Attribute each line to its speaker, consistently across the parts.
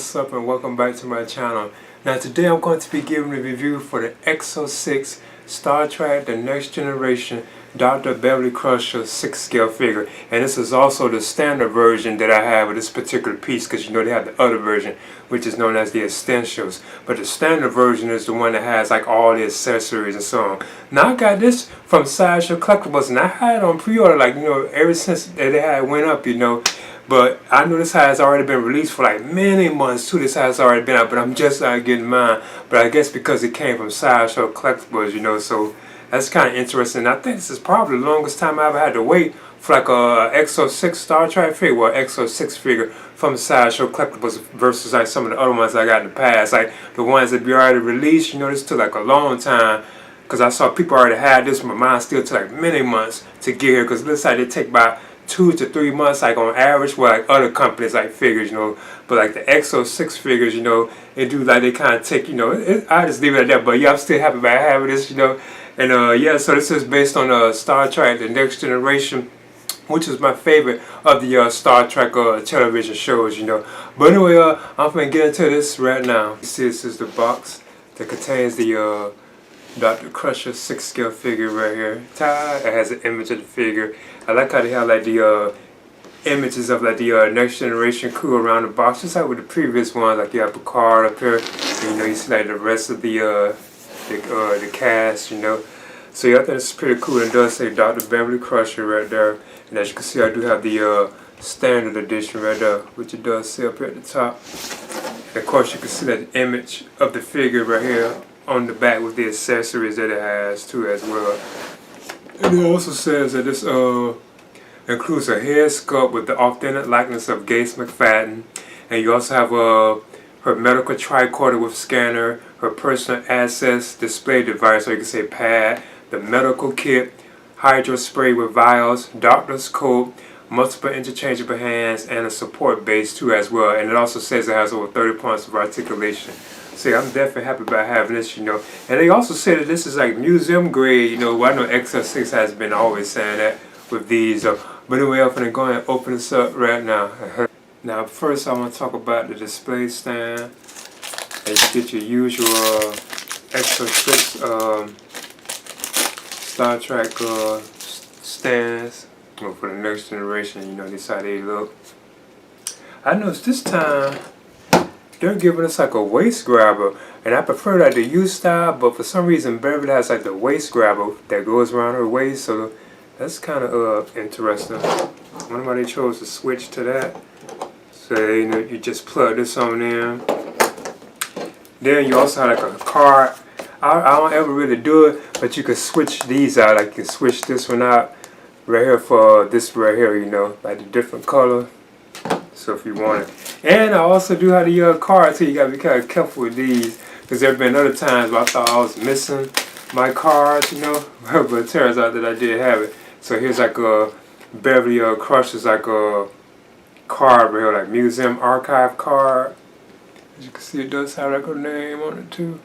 Speaker 1: what's up and welcome back to my channel. Now today I'm going to be giving a review for the EXO-6 Star Trek The Next Generation Dr. Beverly Crusher 6 scale figure. And this is also the standard version that I have of this particular piece, because you know they have the other version which is known as the Essentials. But the standard version is the one that has like all the accessories and so on. Now I got this from Sideshow Collectibles and I had it on pre-order like, you know, ever since they had went up, you know. But I know this has already been released for like many months too. This has already been out, but I'm just not getting mine. But I guess because it came from Sideshow Collectibles, you know, so that's kind of interesting. I think this is probably the longest time I ever had to wait for like a EXO-6 Star Trek figure, or EXO-6 figure from Sideshow Collectibles versus like some of the other ones I got in the past. Like the ones that be already released, you know, this took like a long time. Because I saw people already had this, but mine still took like many months to get here. Because it looks like they take about 2 to 3 months, like on average, with like other companies like figures, you know. But like the EXO-6 figures, you know, they do like they kind of take, you know. I just leave it at that. But yeah, I'm still happy about having this, you know. And yeah, so this is based on Star Trek: The Next Generation, which is my favorite of the Star Trek television shows, you know. But anyway, I'm gonna get into this right now. You see, this is the box that contains the Dr. Crusher 6 scale figure right here. It has an image of the figure. I like how they have like the images of like the Next Generation crew around the box, just like with the previous ones. Like you have Picard up here, and, you know, you see like the rest of the cast, you know. So yeah, I think it's pretty cool. It does say Dr. Beverly Crusher right there, and as you can see, I do have the standard edition right there, which it does say up here at the top. And of course, you can see that image of the figure right here on the back with the accessories that it has too as well. And it also says that this includes a head sculpt with the authentic likeness of Gates McFadden, and you also have her medical tricorder with scanner, her personal access display device, or you can say pad, the medical kit, hydro spray with vials, doctor's coat, multiple interchangeable hands, and a support base too as well. And it also says it has over 30 points of articulation. So yeah, I'm definitely happy about having this, you know. And they also say that this is like museum grade, you know. Well, I know EXO-6 has been always saying that with these. But anyway, I'm going to go ahead and open this up right now. Now, first I want to talk about the display stand. And you get your usual EXO-6 Star Trek stands. Well, for the Next Generation, you know, this is how they look. I noticed this time they're giving us like a waist grabber, and I prefer like the U style, but for some reason Beverly has like the waist grabber that goes around her waist, so that's kind of interesting. I wonder why they chose to switch to that. So you know, you just plug this on in. Then you also have like a card. I don't ever really do it, but you can switch these out. Like you can switch this one out right here for this right here, you know, like the different color. So if you want it. And I also do have the cards here. You gotta be kind of careful with these, because there have been other times where I thought I was missing my cards, you know. But it turns out that I did have it. So here's like a Beverly Crusher's like a card right here, like museum archive card. As you can see, it does have like her name on it too,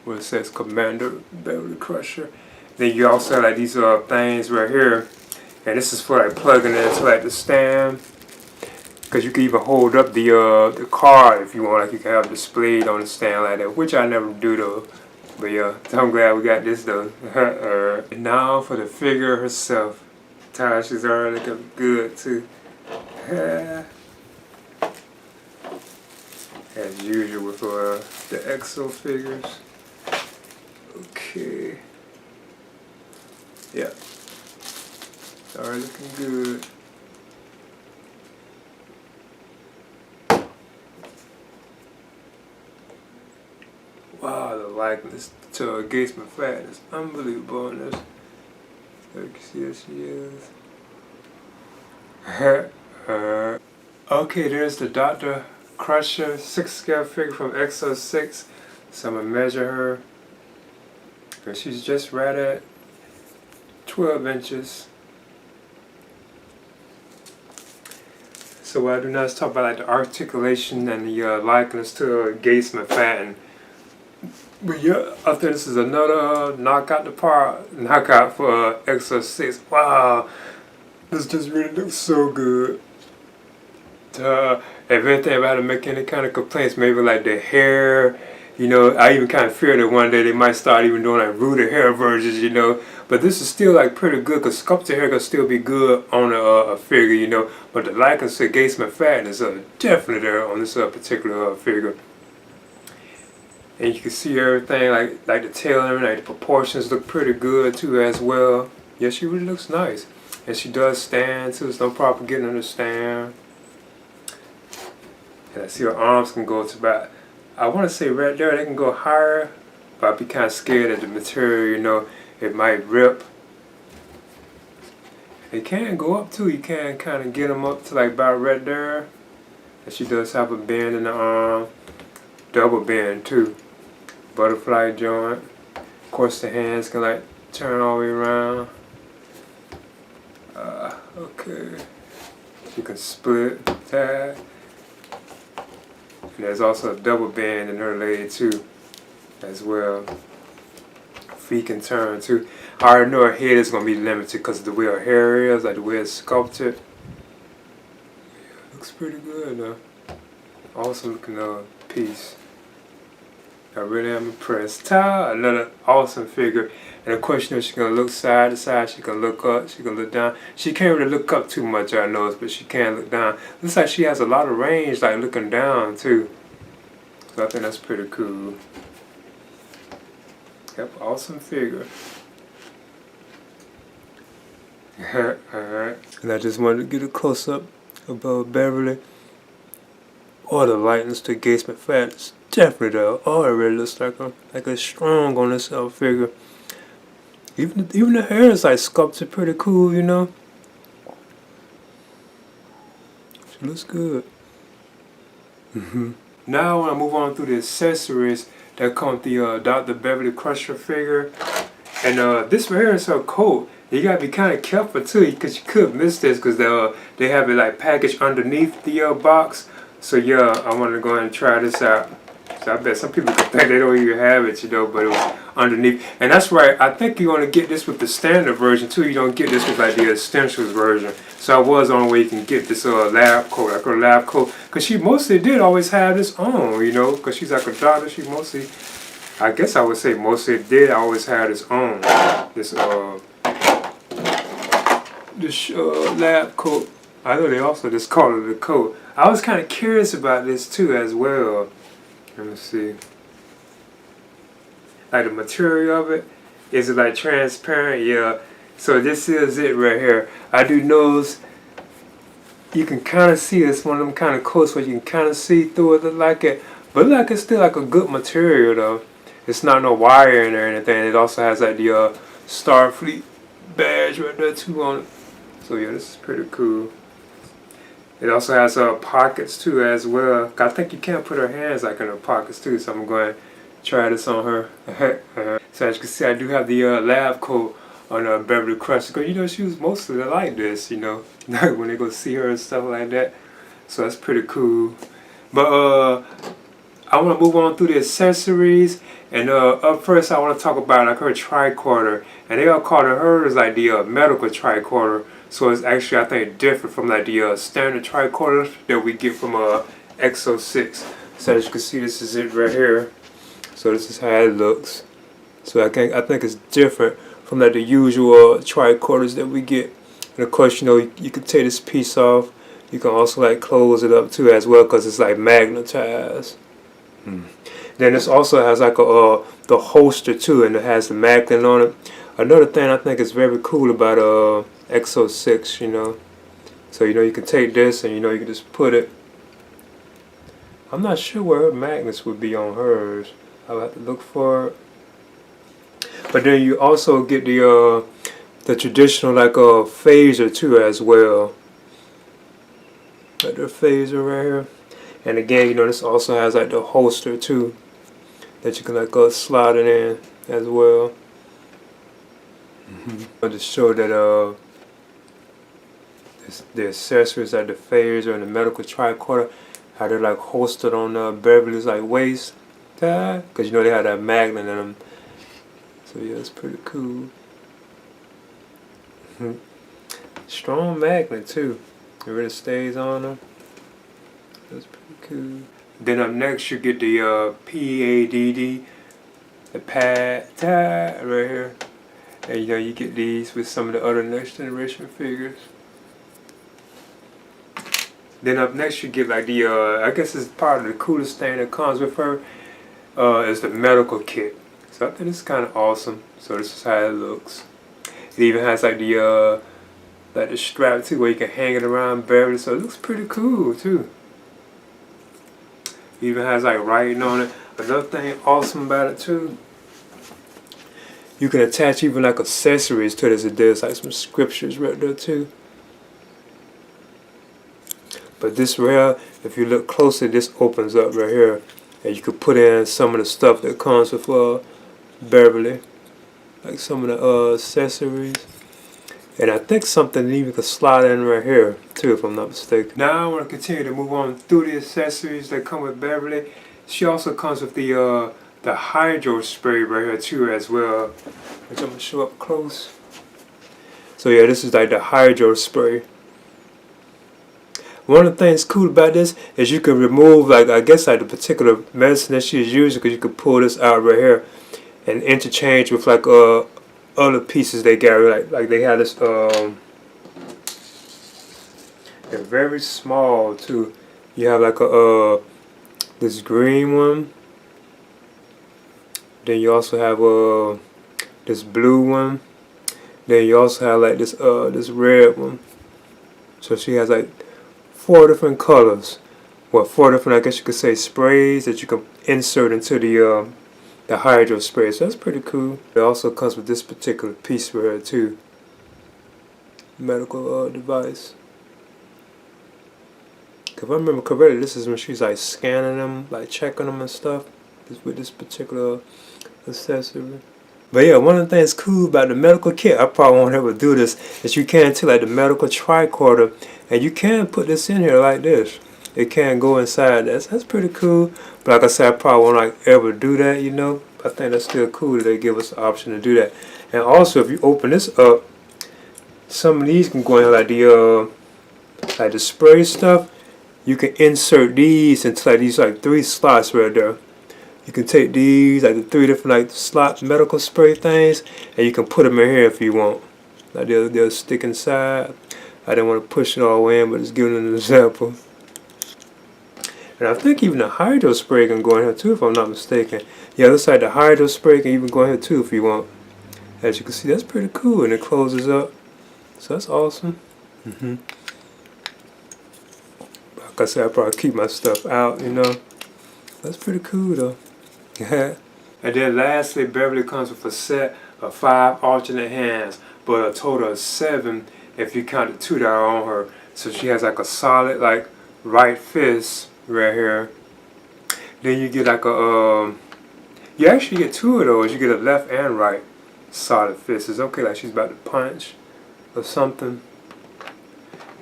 Speaker 1: where it says Commander Beverly Crusher. Then you also have like these things right here, and this is for like plugging it into like the stand. Because you can even hold up the card if you want, like you can have it displayed on the stand like that, which I never do though. But yeah, I'm glad we got this though. And now for the figure herself. Tasha's she's already looking good too. As usual with the EXO figures. Okay. Yeah. Already looking good. Wow, the likeness to Gates McFadden is unbelievable in this. So you can see there she is. Okay, there's the Dr. Crusher 6 scale figure from EXO-6. So I'm going to measure her. And she's just right at 12 inches. So what I do now is talk about like the articulation and the likeness to Gates McFadden. But yeah, I think this is another knockout for EXO-6. Wow, this just really looks so good. if anything about to make any kind of complaints, maybe like the hair, you know, I even kind of fear that one day they might start even doing like rooted hair versions, you know. But this is still like pretty good because sculpted hair can still be good on a figure, you know. But the likeness to engagement fatness definitely there on this particular figure. And you can see everything like the tailoring, like the proportions look pretty good too as well. Yeah, she really looks nice. And she does stand too, there's no problem getting her to stand. And I see her arms can go to about, I want to say right there they can go higher, but I'd be kind of scared that the material, you know, it might rip. They can go up too, you can kind of get them up to like about right there. And she does have a bend in the arm, double bend too. Butterfly joint. Of course the hands can like turn all the way around. Okay. You can split that. And there's also a double band in her leg too, as well. Feet can turn too. I already know her head is going to be limited because of the way her hair is, like the way it's sculpted. Yeah, looks pretty good though. Awesome looking piece. I really am impressed. Ta, another awesome figure. And of course, you know, she's going to look side to side. She can look up. She can look down. She can't really look up too much, I know, but she can look down. Looks like she has a lot of range, like looking down, too. So I think that's pretty cool. Yep, awesome figure. Alright. And I just wanted to get a close-up about Beverly. Oh, the lightness to engagement fatness. Definitely though. Oh, it really looks like a strong on this figure. Even the hair is like sculpted pretty cool, you know. She looks good. Now I want to move on through the accessories that come with the Dr. Beverly Crusher figure. And this right here is her coat. You gotta be kind of careful too, because you could miss this because they have it like packaged underneath the box. So yeah, I want to go ahead and try this out. So I bet some people could think they don't even have it, you know, but it was underneath. And that's right, I think you're going to get this with the standard version too. You don't get this with like the essentials version. So I was on where you can get this lab coat, like her lab coat. Because she mostly did always have this on, you know, because she's like a doctor. She mostly, I guess I would say mostly did always have this on. This lab coat. I know they also just call it a coat. I was kind of curious about this too as well. Let me see. Like the material of it, is it like transparent? Yeah. So this is it right here. I do notice you can kind of see it's one of them kind of coats where you can kind of see through it, like it, but like it's still like a good material though. It's not no wiring or anything. It also has like the Starfleet badge right there too on it. So yeah, this is pretty cool. It also has pockets too as well. I think you can't put her hands like in her pockets too, so I'm going to try this on her. So as you can see, I do have the lab coat on Beverly Crusher. Because you know, she was mostly like this, you know, when they go see her and stuff like that. So that's pretty cool. But I want to move on through the accessories. And up first, I want to talk about like her tricorder. And they all call hers like the medical tricorder. So it's actually, I think, different from like the standard tricorders that we get from EXO-6. So as you can see, this is it right here. So this is how it looks. So I think it's different from like the usual tricorders that we get. And of course, you know, you can take this piece off. You can also like close it up too as well because it's like magnetized. Then this also has like the holster too, and it has the magnet on it. Another thing I think is very cool about EXO-6, you know. So you know you can take this and you know you can just put it. I'm not sure where her magnets would be on hers. I'll have to look for it. But then you also get the traditional like phaser too as well. Like the phaser right here. And again, you know, this also has like the holster too, that you can like slide it in as well. To show that the accessories like the phaser and the medical tricorder, how they're like holstered on Beverly's like waist, because you know they have that magnet in them. So yeah, it's pretty cool. Strong magnet too. It really stays on them. That's pretty cool. Then up next you get the PADD, the pad right here. And you know, you get these with some of the other next generation figures. Then up next you get like the, I guess it's part of the coolest thing that comes with her, is the medical kit. So I think it's kind of awesome. So this is how it looks. It even has like the strap too, where you can hang it around Beverly. So it looks pretty cool too. It even has like writing on it. Another thing awesome about it too, you can attach even like accessories to this. There's like some scriptures right there too. But this right here, if you look closer, this opens up right here, and you could put in some of the stuff that comes with Beverly, like some of the accessories. And I think something even could slide in right here too, if I'm not mistaken. Now I want to continue to move on through the accessories that come with Beverly. She also comes with the hydro spray right here too as well, which I'm gonna show up close. So yeah, this is like the hydro spray. One of the things cool about this is you can remove, like, I guess like the particular medicine that she's using, because you can pull this out right here and interchange with like other pieces they got. Like they have this they're very small too. You have like this green one. Then you also have this blue one. Then you also have like this red one. So she has like 4 different colors. Well, 4 different, I guess you could say, sprays that you can insert into the hydro spray. So that's pretty cool. It also comes with this particular piece right here too. Medical device. If I remember correctly, this is when she's like scanning them, like checking them and stuff. With this particular accessory. But yeah, one of the things cool about the medical kit, I probably won't ever do this, is you can take like the medical tricorder and you can put this in here like this. It can go inside. That's pretty cool. But like I said, I probably won't like ever do that, you know. I think that's still cool that they give us the option to do that. And also, if you open this up, some of these can go in like the spray stuff. You can insert these into like these like 3 slots right there. You can take these, like the 3 different like slot medical spray things, and you can put them in here if you want. Like they'll stick inside. I didn't want to push it all the way in, but just giving an example. And I think even the hydro spray can go in here too, if I'm not mistaken. Yeah, looks like the hydro spray can even go in here too if you want. As you can see, that's pretty cool, and it closes up. So that's awesome. Like I said, I probably keep my stuff out, you know. That's pretty cool though. And then lastly, Beverly comes with a set of 5 alternate hands, but a total of 7 if you count the 2 that are on her. So she has like a solid like right fist right here. Then you get like you actually get 2 of those. You get a left and right solid fist. It's okay, like she's about to punch or something.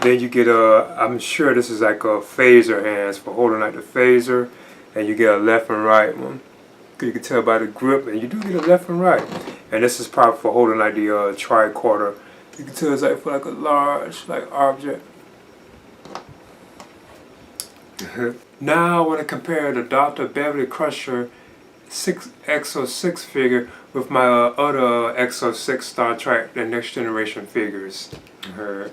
Speaker 1: Then you get I'm sure this is like a phaser hands for holding like the phaser. And you get a left and right one. You can tell by the grip, and you do get a left and right. And this is probably for holding like the tricorder. You can tell it's like for like a large like object. Now I want to compare the Dr. Beverly Crusher EXO-6 figure with my other EXO-6 Star Trek The Next Generation figures. And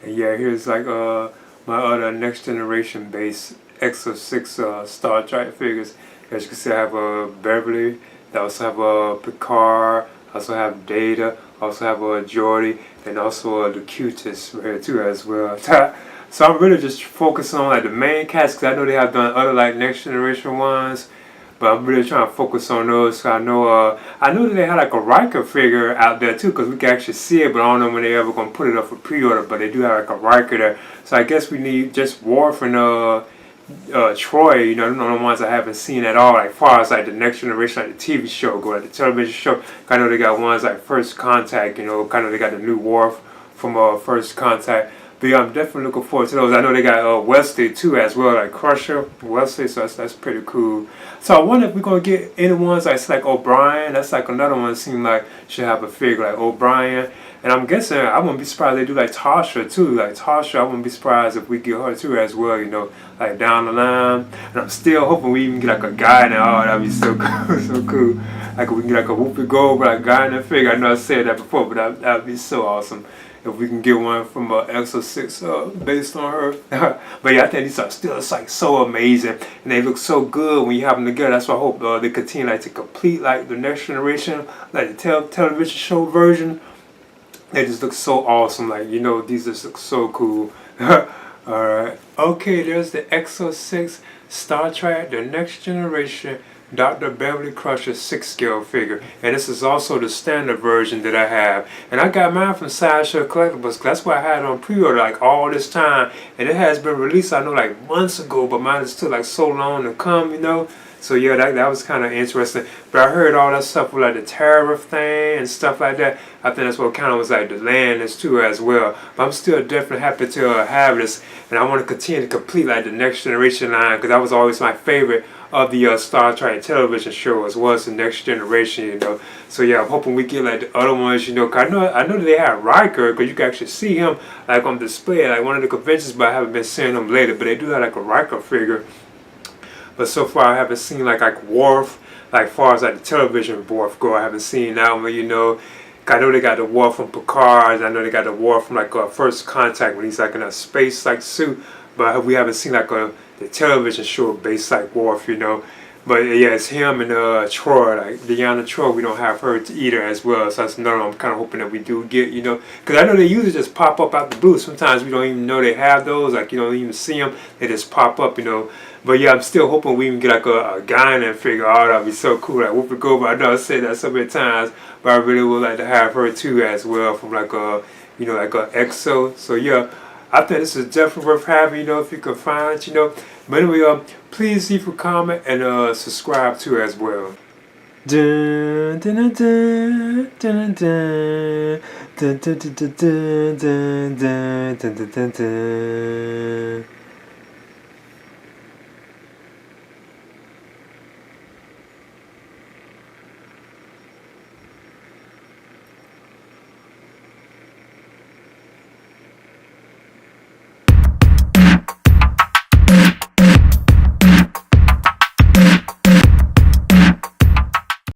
Speaker 1: yeah, here's like my other Next Generation base EXO-6 Star Trek figures. As you can see, I have Beverly, I also have Picard, I also have Data, I also have Geordi, and also the Cutis right here too as well. So I'm really just focusing on like the main cast, because I know they have done other like Next Generation ones, but I'm really trying to focus on those. So I know that they had like a Riker figure out there too, because we can actually see it, but I don't know when they ever gonna put it up for pre-order. But they do have like a Riker there, so I guess we need just Worf and Troy, you know, the ones I haven't seen at all, like far as like the Next Generation, like the TV show go, like the television show. I know they got ones like First Contact, you know, kind of they got the new Worf from First Contact. But yeah, I'm definitely looking forward to those. I know they got Wesley too as well, like Crusher, Wesley, so that's pretty cool. So I wonder if we're gonna get any ones like O'Brien. That's like another one that seems like should have a figure like O'Brien. And I'm guessing I wouldn't be surprised they do like Tasha too. Like Tasha, I wouldn't be surprised if we get her too as well. You know, like down the line. And I'm still hoping we even get like a guy now. Oh, that'd be so cool, so cool. Like we can get like a Whoopi Goldberg guy in the figure. I know I said that before, but that'd be so awesome if we can get one from EXO-6 based on her. But yeah, I think these are still it's like so amazing, and they look so good when you have them together. That's why I hope they continue like to complete like the next generation, like the television show version. They just look so awesome. Like, you know, these just look so cool. Alright. Okay, there's the EXO-6 Star Trek The Next Generation Dr. Beverly Crusher 6 scale figure. And this is also the standard version that I have. And I got mine from Sideshow Collectibles. That's why I had it on pre-order like all this time. And it has been released, I know, like months ago. But mine is still like so long to come, you know. So yeah, that was kind of interesting. But I heard all that stuff with like the tariff thing and stuff like that. I think that's what kind of was like delaying this too as well. But I'm still definitely happy to have this. And I want to continue to complete like the Next Generation line, because that was always my favorite of the Star Trek television show, as well as the Next Generation, you know. So yeah, I'm hoping we get like the other ones, you know. Cause I know that they have Riker, because you can actually see him like on display at like one of the conventions, but I haven't been seeing him later. But they do have like a Riker figure. But so far I haven't seen like Worf, like far as like the television Worf go. I haven't seen that one, you know. I know they got the Worf from Picard. I know they got the Worf from like First Contact when he's like in a space like suit. But we haven't seen like the television show based like Worf, you know. But yeah, it's him and Troy, like Deanna Troy. We don't have her either as well. So that's another one I'm kind of hoping that we do get, you know. Because I know they usually just pop up out the blue. Sometimes we don't even know they have those. Like you don't even see them. They just pop up, you know. But yeah, I'm still hoping we can get like a guy in there and figure out that'd be so cool. Like Whoopi Goldberg, I know I said that so many times, but I really would like to have her too as well from like you know, like EXO. So yeah, I think this is definitely worth having, you know, if you can find it, you know. But anyway, please leave a comment and subscribe too as well. Dun, dun, dun, dun, dun, dun, dun, dun, dun, dun, dun, dun, dun, dun, dun.